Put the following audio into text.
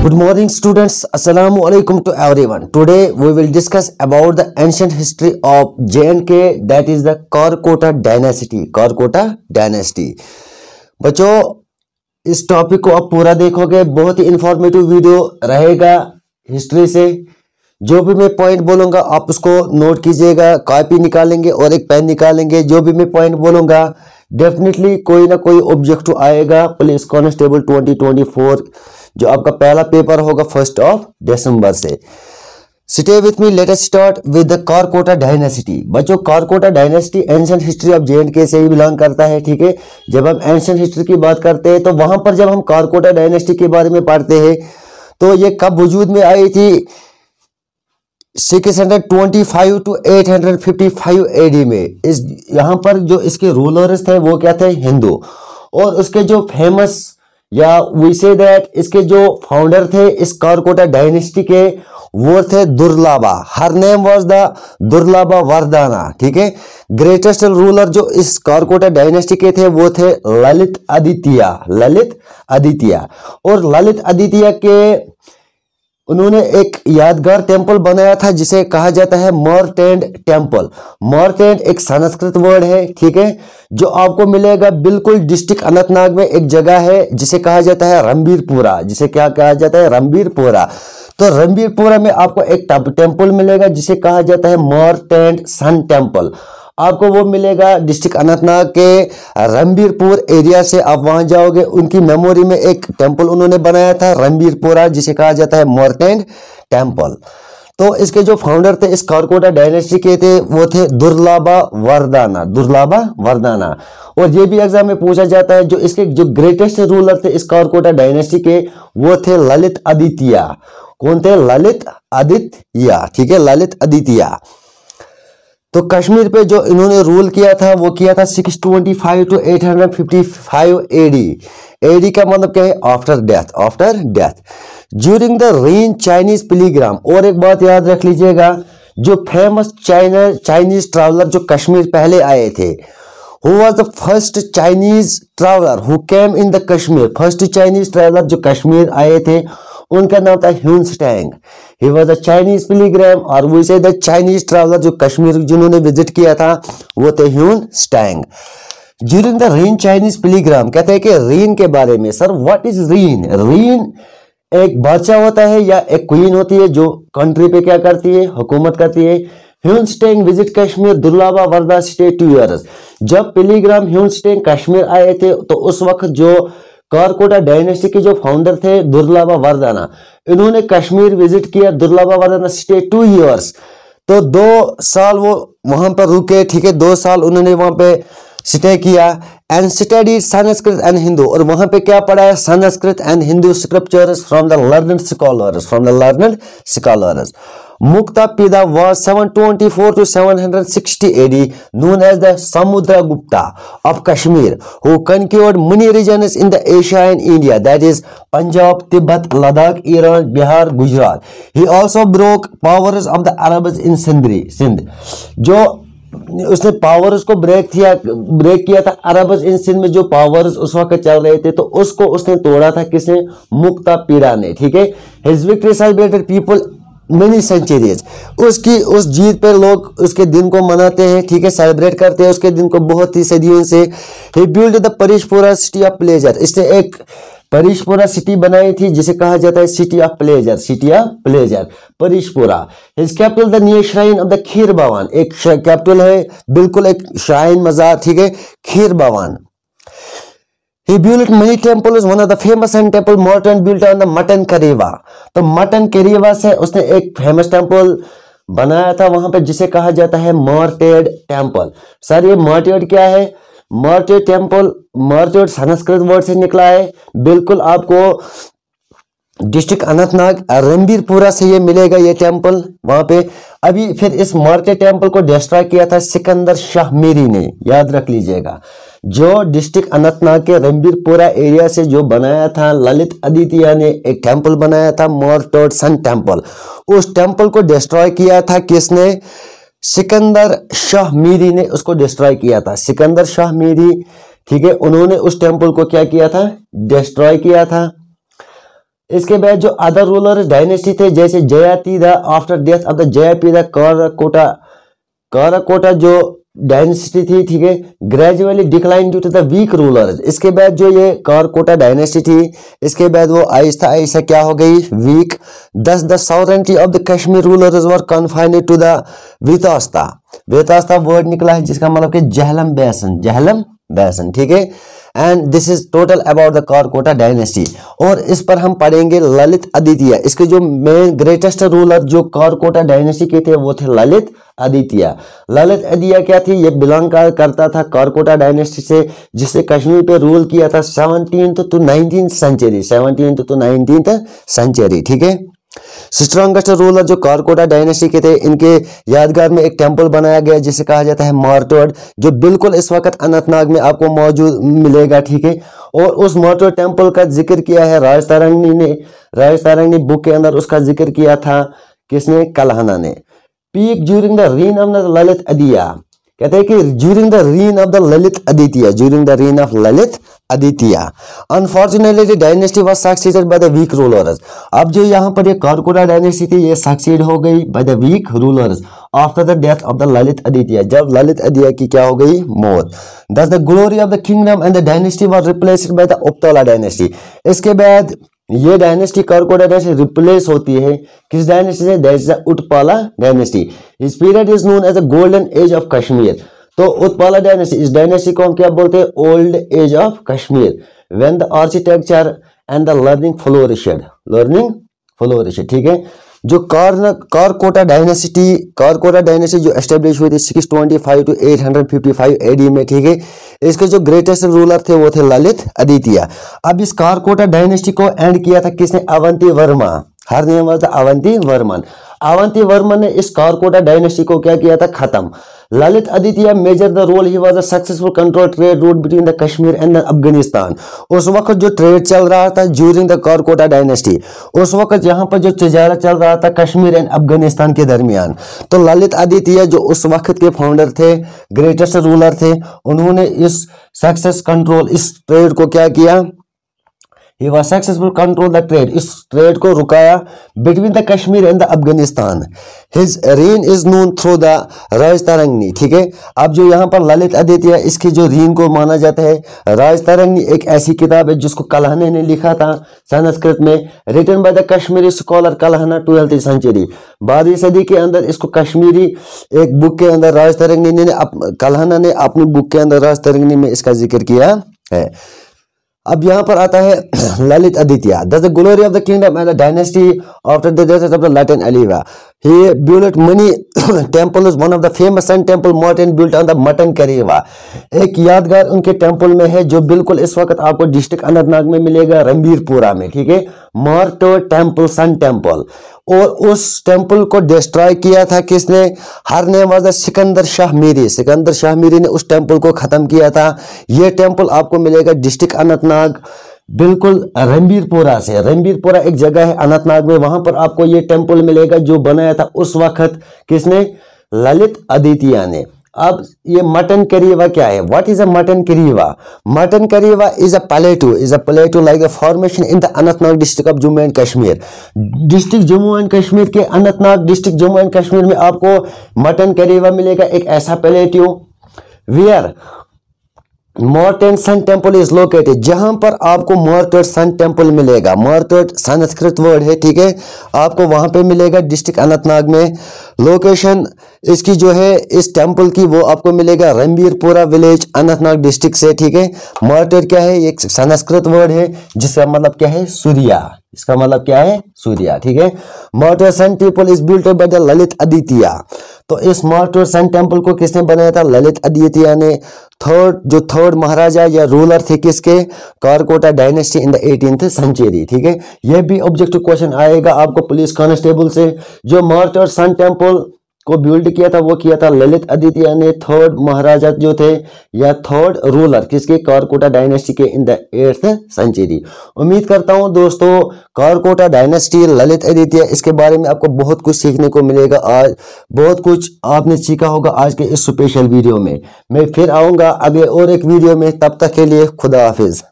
Good morning students. Assalamu alaikum to everyone. Today we will discuss about the ancient history of J&K, that is the Karkota dynasty. Karkota dynasty. बच्चों इस topic को आप पूरा देखोगे, बहुत ही informative video रहेगा history से। जो भी मैं पॉइंट बोलूंगा आप उसको नोट कीजिएगा, कॉपी निकालेंगे और एक पेन निकालेंगे। जो भी मैं पॉइंट बोलूंगा डेफिनेटली कोई ना कोई ऑब्जेक्टिव आएगा। पुलिस कांस्टेबल 2024 जो आपका पहला पेपर होगा 1 दिसंबर से। Stay with me, let us start with the Karkota dynasty. बच्चों Karkota dynasty ancient history of J&K से ही बिलोंग करता है, ठीक है। जब हम एंशिएंट हिस्ट्री की बात करते हैं तो वहां पर जब हम कारकोटा डायनेसिटी के बारे में पढ़ते हैं तो ये कब वजूद में आई थी? 625 टू 855 AD में। इस यहाँ पर जो इसके रूलर्स थे वो क्या थे? हिंदू। और उसके जो फेमस या वी से दैट इसके जो फाउंडर थे इस कारकोटा डायनेस्टी के वो थे दुर्लभा। हर नेम वाज द दुर्लभा वर्धना, ठीक है। ग्रेटेस्ट रूलर जो इस कारकोटा डायनेस्टी के थे वो थे ललित आदित्य। ललित आदित्य। और ललित आदित्य के उन्होंने एक यादगार टेंपल बनाया था जिसे कहा जाता है मार्टेंड टेंपल। मार्टेंड एक संस्कृत वर्ड है, ठीक है, जो आपको मिलेगा बिल्कुल डिस्ट्रिक्ट अनंतनाग में। एक जगह है जिसे कहा जाता है रणबीरपुरा। जिसे क्या कहा जाता है? रणबीरपुरा। तो रणबीरपुरा में आपको एक टेंपल मिलेगा जिसे कहा जाता है मार्टेंड सन टेंपल। आपको वो मिलेगा डिस्ट्रिक्ट अनंतनाग के रणबीरपुर एरिया से। आप वहां जाओगे, उनकी मेमोरी में एक टेंपल उन्होंने बनाया था रणबीरपुरा जिसे कहा जाता है मार्टेंड टेंपल। तो इसके जो फाउंडर थे इस कारकोटा डायनेस्टी के थे वो थे दुर्लभा वर्धना। दुर्लभा वर्धना। और ये भी एग्जाम में पूछा जाता है जो इसके जो ग्रेटेस्ट रूलर थे इस कारकोटा डायनेस्टी के वो थे ललित आदित्य। कौन थे? ललित आदित्य, ठीक है, ललित आदित्य। तो कश्मीर पे जो इन्होंने रूल किया था वो किया था 625 टू 855 AD। AD का मतलब क्या है? After death. After death. During the reign Chinese pilgrim. और एक बात याद रख लीजिएगा, जो फेमस चाइनीज ट्रैवलर जो कश्मीर पहले आए थे, who was the first Chinese traveller who came in the Kashmir. First Chinese traveller जो कश्मीर आए थे उनका नाम था Hiuen Tsang. He was a Chinese pilgrim और वो से द चाइनीज ट्रैवलर जो कश्मीर जिन्होंने विजिट किया था वो थे Hiuen Tsang. During the reign Chinese pilgrim. कहते हैं कि रेन के बारे में, sir what is reign? Reign एक बादशाह होता है या एक क्वीन होती है जो कंट्री पे क्या करती है? हुकूमत करती है। Hyun स्टैंग visit Kashmir, दुर्लभा Vardhana stay 2 years। जब पिलीग्राम ह्यून स्टैंग कश्मीर आए थे तो उस वक्त जो कारकोटा डायनेस्टी के जो फाउंडर थे दुर्लभा वर्धना, इन्होंने कश्मीर विजिट किया। दुर्लभा वर्धना स्टे 2 years। तो 2 साल वो वहां पर रुके, ठीक है। 2 साल उन्होंने वहां पे स्टे किया and study Sanskrit and Hindu. और वहां पे क्या पढ़ा है? Sanskrit and Hindu scriptures from the learned scholars. From the learned scholars. Mukta Pida was 724 to 760 AD, known as the Samudragupta of Kashmir, who conquered many regions in the Asia and India, that is Punjab, Tibet, Ladakh, Iran, Bihar, Gujarat. He also broke powers of the Arabs in Sindh. जो उसने powers को break किया था Arabs इन सिंध में जो powers उस वक्त चल रहे थे, तो उसको उसने तोड़ा था किसने? मुक्ता पीड़ा ने, ठीक है। His victory celebrated people many centuries. उसकी उस जीत पे लोग उसके दिन को मनाते हैं, ठीक है, सेलिब्रेट करते हैं उसके दिन को बहुत ही सदियों से। He build the Parihaspura city of pleasure. इसने एक परिशपुरा सिटी बनाई थी जिसे कहा जाता है city of pleasure. City of pleasure, Parihaspura. His capital the near shrine of the Kheer Bhawan. एक कैपिटल है, बिल्कुल एक श्राइन मजार, ठीक है, खीर भवन। He built many temples. One of the famous temple Morton built on the Mutton Kariva। तो मटन करीवा से उसने एक फेमस टेंपल बनाया था वहां पे जिसे कहा जाता है मार्टेड टेंपल। सर ये मार्टेड क्या है? मार्टेड टेंपल, मार्टेड संस्कृत वर्ड से निकला है। बिल्कुल आपको डिस्ट्रिक्ट अनंतनाग रणबीरपुरा से ये मिलेगा ये टेंपल वहां पे। अभी फिर इस मार्टेड टेंपल को डिस्ट्रॉय किया था सिकंदर शाह मीरी ने, याद रख लीजिएगा। जो डिस्ट्रिक्ट अनंतनाग के रणबीरपुरा एरिया से जो बनाया था ललित आदित्य ने एक टेंपल बनाया था मार्टेड सन टेंपल। उस टेंपल को डिस्ट्रॉय किया था किसने? सिकंदर शाह मीरी ने उसको डिस्ट्रॉय किया था। सिकंदर शाह मीरी, ठीक है, उन्होंने उस टेंपल को क्या किया था? डिस्ट्रॉय किया था। इसके बाद जो अदर रूलर डायनेस्टी थे जैसे जयातीदा, after death of the Jayapida Karkota जो डायनेस्टी थी, ठीक है, gradually decline due to the weak rulers. इसके बाद जो ये काराकोटा डायनेस्टी थी, इसके बाद वो आहिस्ता आहिस्ता क्या हो गई, weak. Thus the sovereignty of the Kashmir rulers were confined to the Vitasta. Vitasta word निकला है जिसका मतलब कि जहलम बैसन, ठीक है। And this is total about the Karkota dynasty. और इस पर हम पढ़ेंगे ललित आदित्य। इसके जो मेन ग्रेटेस्ट रूलर जो काराकोटा डायनेस्टी के थे वो थे ललित आदित्य। ललित आदित्य क्या थी, ये बिलोंग करता था काराकोटा डायनेस्टी से, जिससे कश्मीर पे रूल किया था 17th to 19th सेंचुरी, ठीक है। स्ट्रॉन्गेस्ट रूलर जो काराकोटा डायनेस्टी के थे, इनके यादगार में एक टेंपल बनाया गया जिसे कहा जाता है मार्टोड, जो बिल्कुल इस वक्त अनंतनाग में आपको मौजूद मिलेगा, ठीक है। और उस मार्टोड टेंपल का जिक्र किया है राजतारंगी बुक के अंदर उसका जिक्र किया था किसने, कल्हना ने। Peak during the reign of the Lalit Aditya, कहते हैं कि during the reign of the Lalit Aditya, unfortunately dynasty was succeeded by the weak rulers. अब जो यहाँ पर ये काराकोटा डायनेस्टी थी ये सक्सीड हो गई by the weak rulers after the death of the Lalit Aditya, जब ललित आदित्य की क्या हो गई, मौत। Thus the glory of the kingdom and the dynasty was replaced by the उपतौला डायनेस्टी। इसके बाद ये डायनेस्टी काराकोटा डायनेस्टी रिप्लेस होती है किस डायनेस्टी से, that is the Utpala dynasty. His period is known as the golden age of Kashmir. तो Utpala dynasty, इस डायनेस्टी को हम क्या बोलते हैं, old age of Kashmir. When the architecture and the learning flourished, ठीक है। जो काराकोटा डायनेस्टी जो एस्टेब्लिश हुई थी 625 to 855 एडी में, ठीक है। इसके जो ग्रेटेस्ट रूलर थे वो थे ललित आदित्य। अब इस काराकोटा डायनेस्टी को एंड किया था किसने, अवंती वर्मा। हर name was the Avantivarman. Avantivarman ने इस काराकोटा डायनेस्टी को क्या किया था, खत्म। Lalitaditya major the role, he was a successful control trade route between the Kashmir and Afghanistan. उस वक्त जो ट्रेड चल रहा था ड्यूरिंग द काराकोटा डायनेस्टी, उस वक्त यहाँ पर जो तिजारत चल रहा था कश्मीर एंड अफगानिस्तान के दरमियान, तो ललित आदित्य जो उस वक्त के फाउंडर थे, ग्रेटेस्ट रूलर थे, उन्होंने इस सक्सेस कंट्रोल, इस ट्रेड को क्या किया, He was successful control the trade, इस ट्रेड को रुकाया between the Kashmir and the Afghanistan. His reign is known through the राजतारंगी, ठीक है। अब जो यहाँ पर ललित आदित्य, इसकी जो रीन को माना जाता है राजतारंगी, एक ऐसी किताब है जिसको कल्हने ने लिखा था संस्कृत में, written by the Kashmiri scholar Kalhana 12th century. 12वीं सदी के अंदर इसको कश्मीरी एक बुक के अंदर राजतारंगी ने कल्हना ने अपनी बुक के अंदर राजतारंगी में इसका जिक्र किया है। अब यहाँ पर आता है Lalit Aditya. The glory of the kingdom and the dynasty after the death of the Lalit Aditya, he built many temples, one of the famous sun temple Martin built on the Mattan Karewa. एक यादगार उनके टेंपल में है जो बिल्कुल इस वक्त आपको डिस्ट्रिक्ट अनंतनाग में मिलेगा, रणबीरपुरा में, ठीक है, मार्टो टेंपल, सन टेंपल। और उस टेंपल को डिस्ट्रॉय किया था किसने, her name was the Sikandar Shah Miri. Sikandar Shah Miri ने उस टेंपल को खत्म किया था। यह टेंपल आपको मिलेगा डिस्ट्रिक्ट अनंतनाग, बिल्कुल रणबीरपुरा से। रणबीरपुरा एक जगह है अनंतनाग में, वहां पर आपको ये टेंपल मिलेगा जो बनाया था उस वक्त किसने, ललित आदित्य ने। अब ये मटन करीवा क्या है, what is a Mattan Karewa? Mattan Karewa is a plateau like a formation in the Anantnag district of Jammu and Kashmir. District Jammu and Kashmir के अनंतनाग डिस्ट्रिक्ट जम्मू एंड कश्मीर में आपको मटन करीवा मिलेगा, एक ऐसा plateau where Martand sun temple is located, जहां पर आपको मार्टन सन टेंपल मिलेगा। मार्टन संस्कृत वर्ड है, ठीक है, आपको वहां पे मिलेगा डिस्ट्रिक्ट अनंतनाग में। लोकेशन इसकी जो है इस टेंपल की वो आपको मिलेगा रणबीरपुरा विलेज अनंतनाग डिस्ट्रिक्ट से, ठीक है। मार्टन क्या है, एक संस्कृत वर्ड है जिसका मतलब क्या है, सूर्या। इसका मतलब क्या है, सूर्या, ठीक है। Martand sun temple is built by the Lalit Aditya. तो इस मार्टन सन टेंपल को किसने बनाया था, ललित आदित्य ने। थर्ड महाराजा या रूलर थे किसके, Karkota dynasty in the 18th century, ठीक है। यह भी ऑब्जेक्टिव क्वेश्चन आएगा आपको पुलिस कांस्टेबल से। जो मार्टन सन टेंपल को बिल्ड किया था वो किया था ललित आदित्य ने। थर्ड महाराजा जो थे या थर्ड रूलर किसके, काराकोटा डायनेस्टी के इन द 8th सेंचुरी। उम्मीद करता हूं दोस्तों काराकोटा डायनेस्टी, ललित आदित्य, इसके बारे में आपको बहुत कुछ सीखने को मिलेगा। आज बहुत कुछ आपने सीखा होगा आज के इस स्पेशल वीडियो में। मैं फिर आऊंगा अगले और एक वीडियो में, तब तक के लिए खुदा हाफिज।